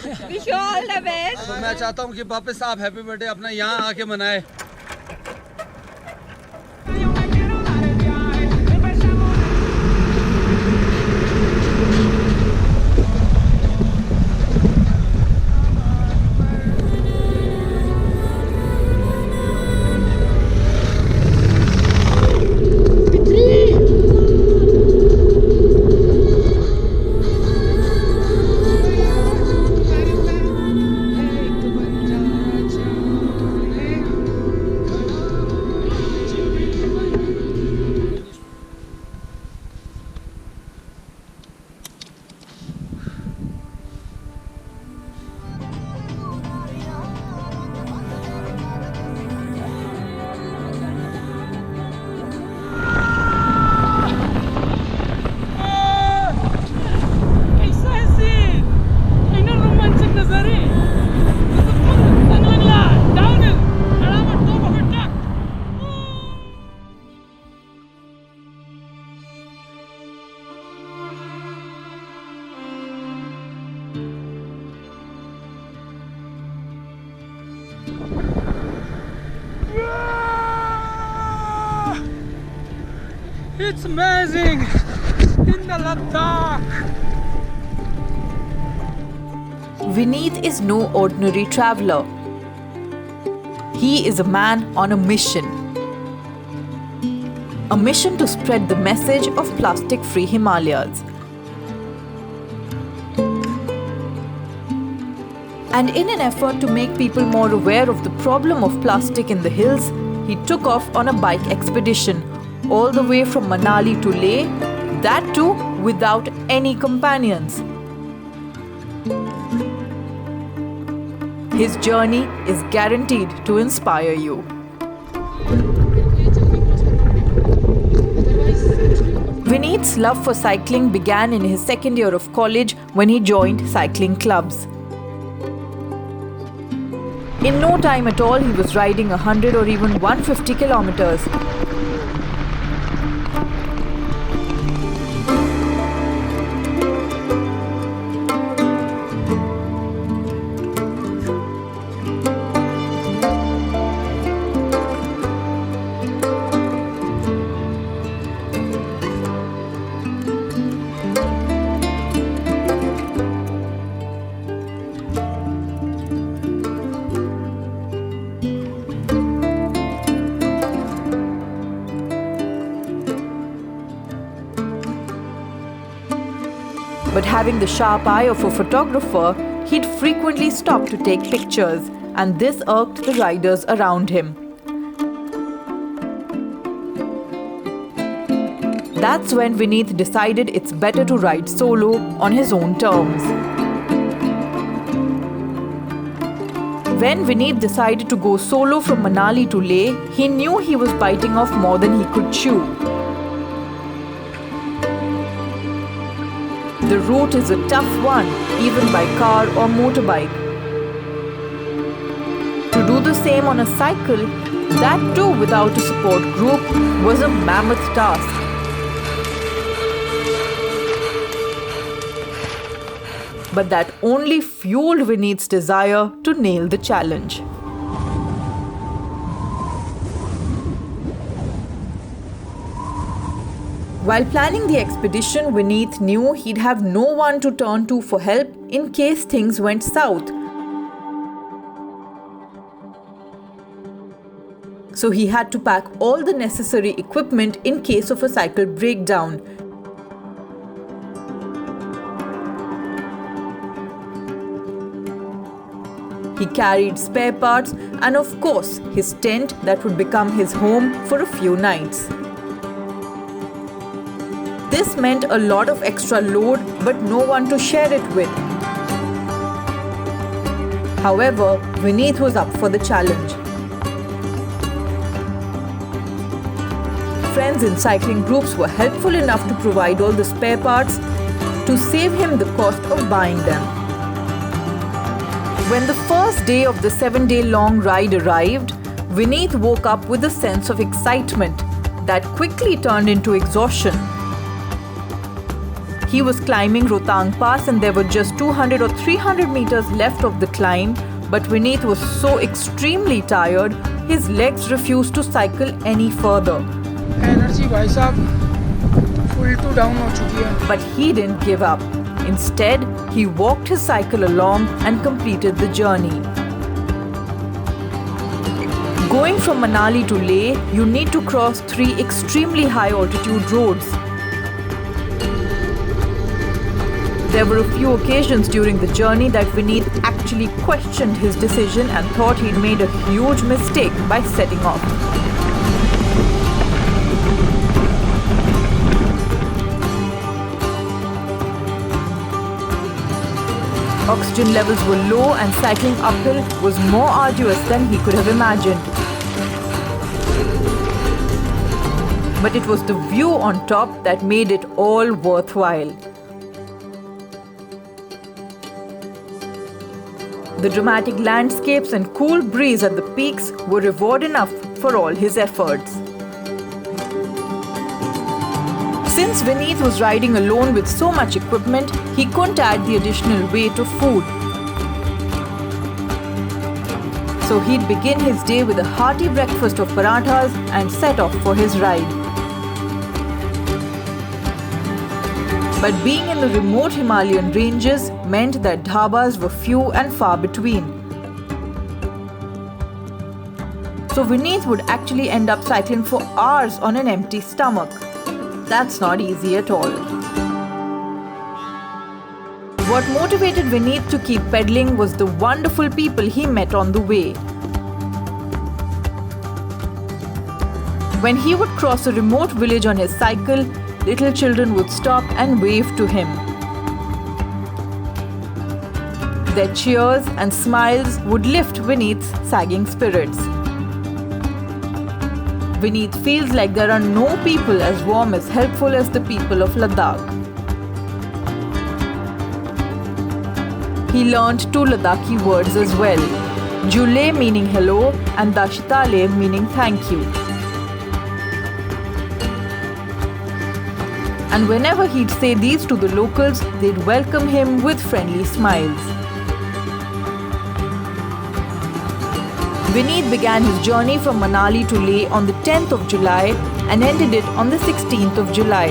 Wish you all the best. तो मैं चाहता हूँ कि वापस आप हैप्पी बर्थडे अपना यहाँ आके मनाएं. It's amazing in the Ladakh. Vinit is no ordinary traveler. He is a man on a mission. A mission to spread the message of plastic-free Himalayas. And in an effort to make people more aware of the problem of plastic in the hills, he took off on a bike expedition all the way from Manali to Leh, that too without any companions. His journey is guaranteed to inspire you. Vinit's love for cycling began in his second year of college when he joined cycling clubs. In no time at all, he was riding 100 or even 150 kilometers. But having the sharp eye of a photographer, he'd frequently stop to take pictures, and this irked the riders around him. That's when Vinit decided it's better to ride solo on his own terms. When Vinit decided to go solo from Manali to Leh, he knew he was biting off more than he could chew. The route is a tough one, even by car or motorbike. To do the same on a cycle, that too without a support group, was a mammoth task. But that only fueled Vinit's desire to nail the challenge. While planning the expedition, Vinit knew he'd have no one to turn to for help in case things went south. So he had to pack all the necessary equipment in case of a cycle breakdown. He carried spare parts and of course his tent that would become his home for a few nights. This meant a lot of extra load, but no one to share it with. However, Vinit was up for the challenge. Friends in cycling groups were helpful enough to provide all the spare parts to save him the cost of buying them. When the first day of the 7-day-long ride arrived, Vinit woke up with a sense of excitement that quickly turned into exhaustion. He was climbing Rohtang Pass and there were just 200 or 300 meters left of the climb, but Vinit was so extremely tired, his legs refused to cycle any further. Energy भाई साहब full to down हो चुकी है. But he didn't give up. Instead, he walked his cycle along and completed the journey. Going from Manali to Leh, you need to cross 3 extremely high altitude roads. There were a few occasions during the journey that Vinit actually questioned his decision and thought he'd made a huge mistake by setting off. Oxygen levels were low and cycling uphill was more arduous than he could have imagined. But it was the view on top that made it all worthwhile. The dramatic landscapes and cool breeze at the peaks were reward enough for all his efforts. Since Vinit was riding alone with so much equipment, he couldn't add the additional weight of food. So he'd begin his day with a hearty breakfast of parathas and set off for his ride. But being in the remote Himalayan ranges meant that dhabas were few and far between. So Vinit would actually end up cycling for hours on an empty stomach. That's not easy at all. What motivated Vinit to keep pedaling was the wonderful people he met on the way. When he would cross a remote village on his cycle, little children would stop and wave to him. Their cheers and smiles would lift Vinit's sagging spirits. Vinit feels like there are no people as warm as helpful as the people of Ladakh. He learned 2 Ladakhi words as well, Jule meaning hello and Dashitale meaning thank you. And whenever he'd say these to the locals, they'd welcome him with friendly smiles. Vinit began his journey from Manali to Leh on the 10th of July and ended it on the 16th of July,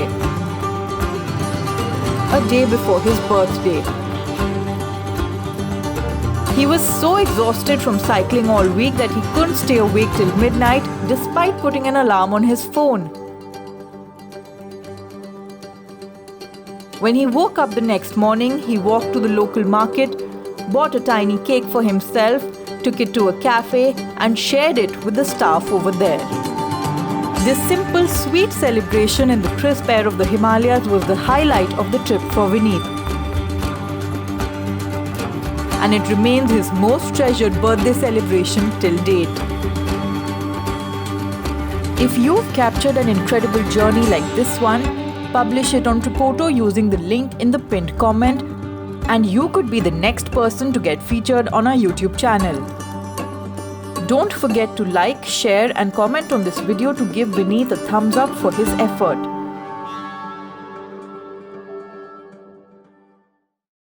a day before his birthday. He was so exhausted from cycling all week that he couldn't stay awake till midnight despite putting an alarm on his phone. When he woke up the next morning, he walked to the local market, bought a tiny cake for himself, took it to a cafe and shared it with the staff over there. This simple, sweet celebration in the crisp air of the Himalayas was the highlight of the trip for Vinit. And it remains his most treasured birthday celebration till date. If you've captured an incredible journey like this one, publish it on Tripoto using the link in the pinned comment, and you could be the next person to get featured on our YouTube channel. Don't forget to like, share and comment on this video to give Vinit a thumbs up for his effort.